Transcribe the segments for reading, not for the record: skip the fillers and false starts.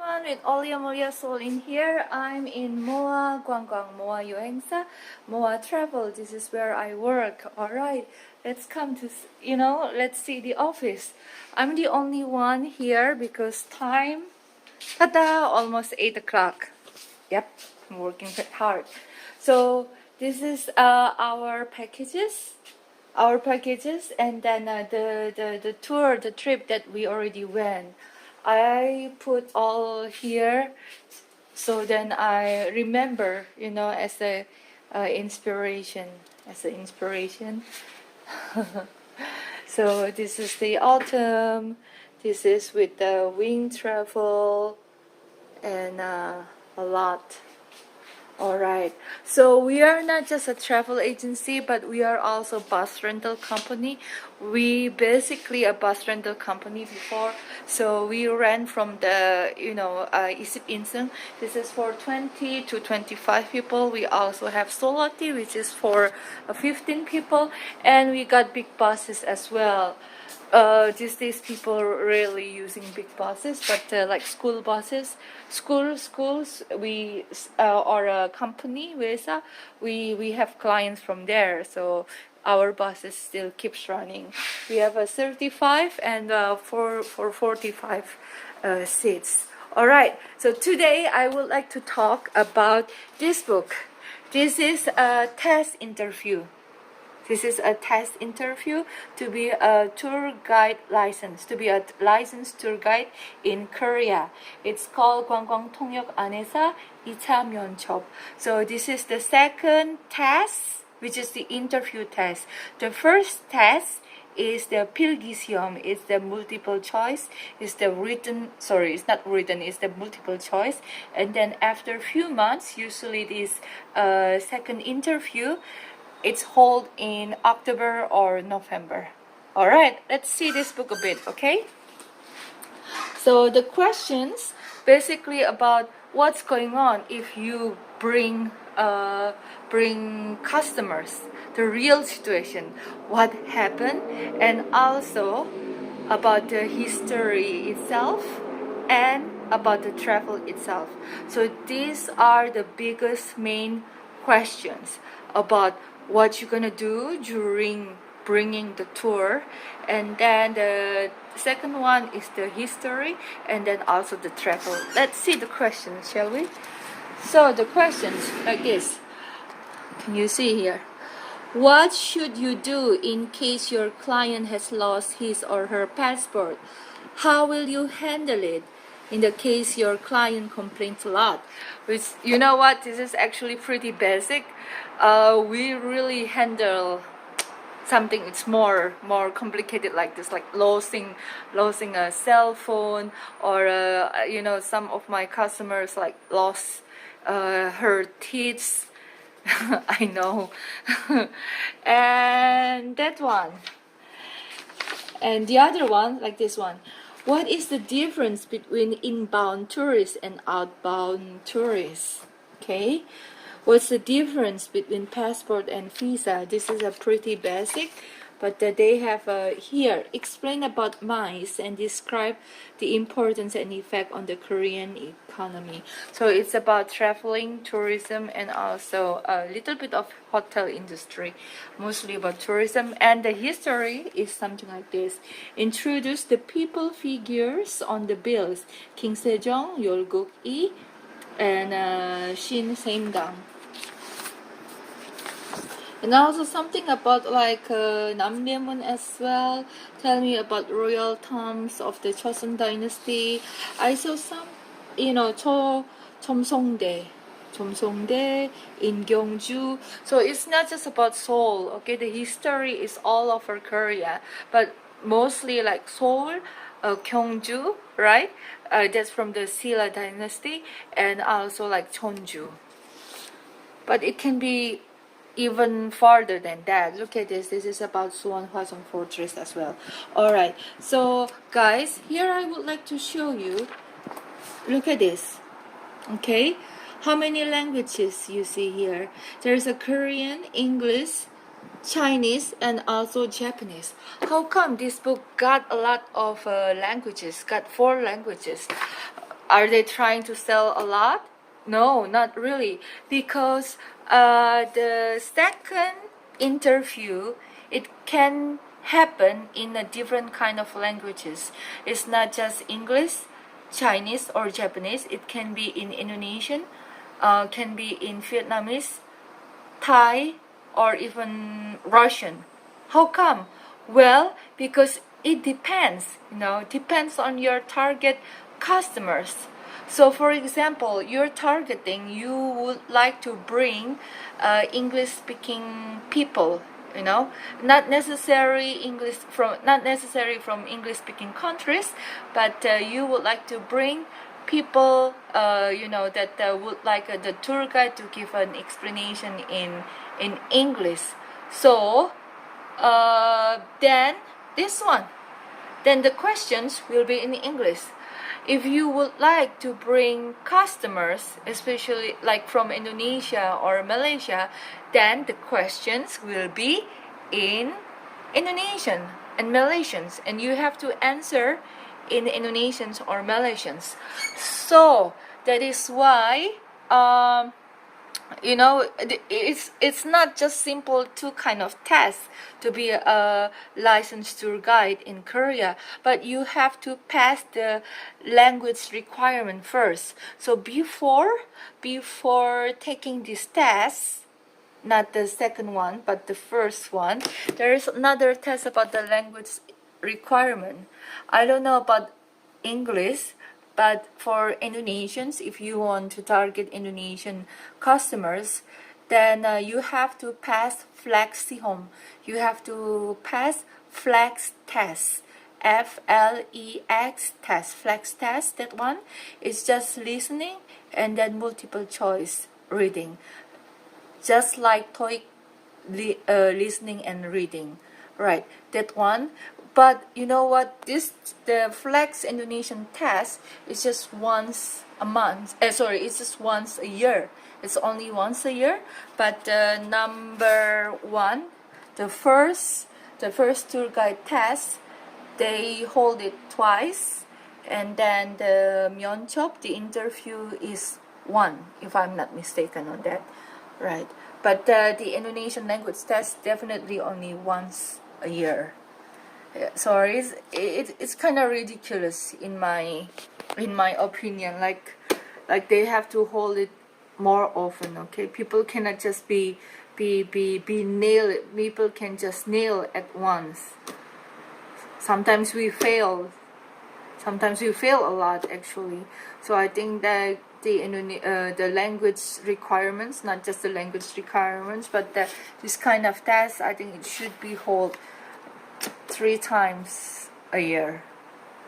everyone, with Olia Molia Soul in here. I'm in Moa, Guangguang Moa Yuengsa, Moa Travel. This is where I work. Alright, let's come to, let's see the office. I'm the only one here because time, tada, almost 8 o'clock. Yep, I'm working very hard. So this is our packages. And then the tour, the trip that we already went. I put all here so then I remember, as a inspiration, So this is the autumn. This is with the wing travel and a lot. Alright, so we are not just a travel agency, but we are also bus rental company. We basically a bus rental company before, so we ran from the Isip Insung. This is for 20 to 25 people. We also have Solati, which is for 15 people, and we got big buses as well. These days people are really using big buses, but like school buses, schools, we or a company, Wesa, we have clients from there, so our buses still keeps running. We have a 35 and for 45 seats. All right, so today I would like to talk about this book. This is a test interview. This is a test interview to be a tour guide license, to be a licensed tour guide in Korea. It's called 관광 통역 안에서 2차 면접. So this is the second test, which is the interview test. The first test is the 필기시험. It's the multiple choice. It's the it's not written, it's the multiple choice. And then after a few months, usually this second interview, it's held in October or November. All right, let's see this book a bit, okay? So the questions basically about what's going on if you bring customers, the real situation, what happened, and also about the history itself and about the travel itself. So these are the biggest main questions about what you're gonna do during bringing the tour, and then the second one is the history, and then also the travel. Let's see the questions, shall we? So the questions like this. Can you see here? What should you do in case your client has lost his or her passport? How will you handle it in the case your client complains a lot? Which, you know what, this is actually pretty basic. We really handle something it's more complicated like this, like losing a cell phone, or some of my customers like lost her teeth. I know. And that one, and the other one, like this one. What is the difference between inbound tourists and outbound tourists? Okay, what's the difference between passport and visa? This is a pretty basic, but they have here explain about MICE and describe the importance and effect on the Korean economy. So it's about traveling, tourism, and also a little bit of hotel industry, mostly about tourism. And the history is something like this. Introduce the people figures on the bills. King Sejong, Yeolguk-i, and Shin Saemdang. And also something about like Namdaemun as well. Tell me about royal tombs of the Joseon dynasty. I saw some, Chomsongdae, in Gyeongju. So it's not just about Seoul, okay? The history is all over Korea, but mostly like Seoul, Gyeongju, right? That's from the Silla dynasty, and also like Cheonju. But it can be even farther than that. Look at this. This is about Suwon Hwasong Fortress as well. Alright, so guys, here I would like to show you. Look at this. Okay, how many languages you see here? There's a Korean, English, Chinese, and also Japanese. How come this book got a lot of languages? Got 4 languages. Are they trying to sell a lot? No, not really, because the second interview, it can happen in a different kind of languages. It's not just English, Chinese, or Japanese. It can be in Indonesian, can be in Vietnamese, Thai, or even Russian. How come? Well, because it depends, depends on your target customers. So for example, you're targeting, you would like to bring English speaking people, not necessarily from English speaking countries, but you would like to bring people that would like the tour guide to give an explanation in English. So then the questions will be in English. If you would like to bring customers, especially like from Indonesia or Malaysia, then the questions will be in Indonesian and Malaysians, and you have to answer in Indonesians or Malaysians. So that is why it's not just simple two kind of tests to be a licensed tour guide in Korea, but you have to pass the language requirement first. So before taking this test, not the second one but the first one, there is another test about the language requirement. I don't know about English, but for Indonesians, if you want to target Indonesian customers, then you have to pass Flexihome. You have to pass Flex test. FLEX test. Flex test, that one is just listening and then multiple choice reading. Just like TOEIC listening and reading. Right, that one. But you know what? The Flex Indonesian test is just once a month. It's just once a year. It's only once a year. But number one, the first tour guide test, they hold it twice, and then the Myeonchop, the interview, is one, if I'm not mistaken on that. Right. But the Indonesian language test definitely only once a year. Yeah, sorry, it's kind of ridiculous in my opinion. Like they have to hold it more often. Okay, people cannot just be nailed. People can just nail at once. Sometimes we fail. Sometimes we fail a lot actually. So I think that the language requirements, not just the language requirements, but this kind of test, I think it should be held 3 times a year,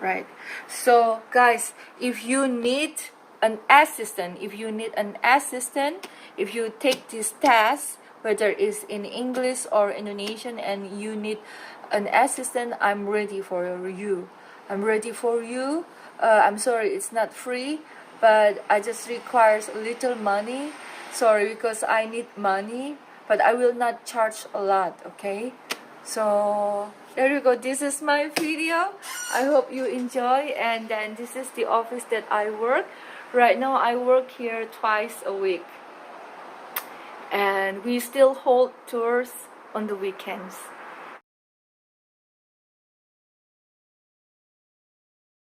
right? So guys, if you need an assistant, if you take this test, whether it's in English or Indonesian, and you need an assistant, I'm ready for you. I'm sorry, it's not free, but I just requires a little money. Sorry, because I need money, but I will not charge a lot, okay? So there you go. This is my video. I hope you enjoy. And then this is the office that I work. Right now I work here twice a week. And we still hold tours on the weekends.